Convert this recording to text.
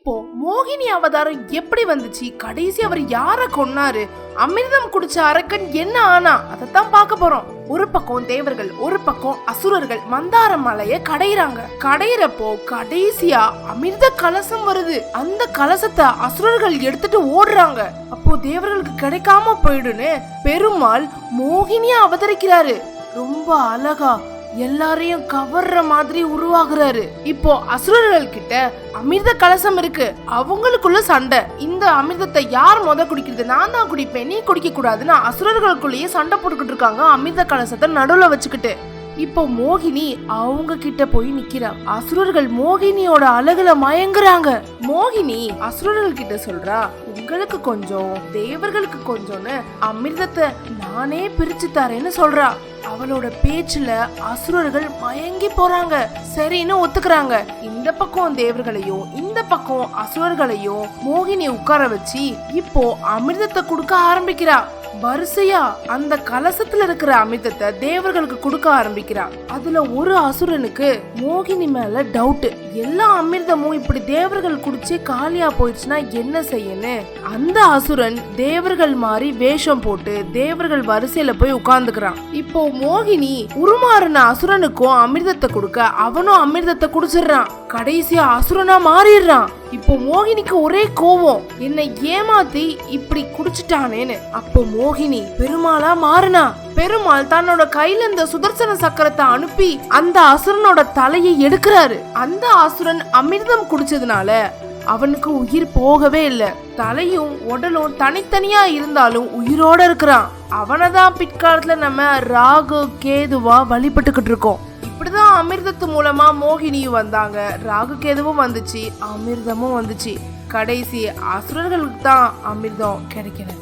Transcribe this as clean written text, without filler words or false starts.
இப்போ மோகினி அவதாரம் எப்படி வந்துச்சு, கடைசி அவர் யார கொன்னாரு, அமிர்தம் குடிச்ச அரக்கன் என்ன ஆனா, அதத்தான் பார்க்க போறோம். ஒரு பக்கம் தேவர்கள், ஒரு பக்கம் அசுரர்கள் மந்தார மலைய கடையிறாங்க. கடையிறப்போ கடைசியா அமிர்த கலசம் வருது. அந்த கலசத்தை அசுரர்கள் எடுத்துட்டு ஓடுறாங்க. அப்போ தேவர்களுக்கு கிடைக்காம போயிடுன்னு பெருமாள் மோகினியா அவதரிக்கிறாரு. ரொம்ப அழகா எல்லாரையும் கவர்ற மாதிரி உருவாகுறாரு. இப்போ அசுரர்கள் கிட்ட அமிர்த கலசம் இருக்கு. அவங்களுக்குள்ள சண்டை. இந்த அமிர்தத்தை யார் குடிக்கிறது, நான் தான் குடிப்பேன், நீ குடிக்க கூடாதுன்னு அசுரர்களுக்குள்ளேயே சண்டை போட்டுக்கிட்டு இருக்காங்க. அமிர்த கலசத்தை நடுவுல வச்சுக்கிட்டு இப்போ மோகினி அவங்க கிட்ட போய் நிக்கிறா. அசுரர்கள் மோகினியோட அழகுல மயங்குறாங்க. மோகினி அசுரர்கள் கிட்ட சொல்றா, உங்களுக்கு கொஞ்சம் தேவர்களுக்கு கொஞ்சம்னு அமிர்தத்தை நானே பிரிச்சு தரேன்னு சொல்றா. அவளோட பேச்சுல அசுரர்கள் மயங்கி போறாங்க. சரின்னு ஒத்துக்கிறாங்க. இந்த பக்கம் தேவர்களையும் இந்த பக்கம் அசுரர்களையும் மோகினி உட்கார வச்சு இப்போ அமிர்தத்தை கொடுக்க ஆரம்பிக்கிறா. வரிசையா அந்த கலசத்துல இருக்கிற அமிர்தத்தை தேவர்களுக்கு கொடுக்க ஆரம்பிக்கிறா. அதுல ஒரு அசுரனுக்கு மோகினி மேல டவுட். எல்லா அமிர்தமும் இப்படி தேவர்கள் குடிச்சு காலியா போயிடுச்சுன்னா என்ன செய்யணும். அந்த அசுரன் தேவர்கள் மாதிரி வேஷம் போட்டு தேவர்கள் வரிசையில போய் உட்கார்ந்துக்கிறான். இப்போ மோகினி உருமாறின அசுரனுக்கும் அமிர்தத்தை கொடுக்க அவனும் அமிர்தத்தை குடிச்சிடுறான். கடைசியா அசுரனா மாறிடுறான். இப்போ மோகினிக்கு ஒரே கோவம், என்னை ஏமாத்தி இப்படி குடிச்சிட்டானேன்னு. அப்போ மோகினி பெருமாளா மாறினா. பெருமாள் தன்னோட கையில இந்த சுதர்சன சக்கரத்தை அனுப்பி அந்த அசுரனோட தலையை எடுக்கிறாரு. அந்த அசுரன் அமிர்தம் குடிச்சதுனால அவனுக்கு உயிர் போகவே இல்லை. தலையும் உடலும் தனித்தனியா இருந்தாலும் உயிரோட இருக்கிறான். அவனதான் பிற்காலத்துல நம்ம ராகு கேதுவா வழிபட்டுக்கிட்டு இருக்கோம். இப்படிதான் அமிர்தத்து மூலமா மோகினியும் வந்தாங்க, ராகு கேதுவும் வந்துச்சு, அமிர்தமும் வந்துச்சு. கடைசி அசுரர்களுக்கு தான் அமிர்தம் கிடைக்கல.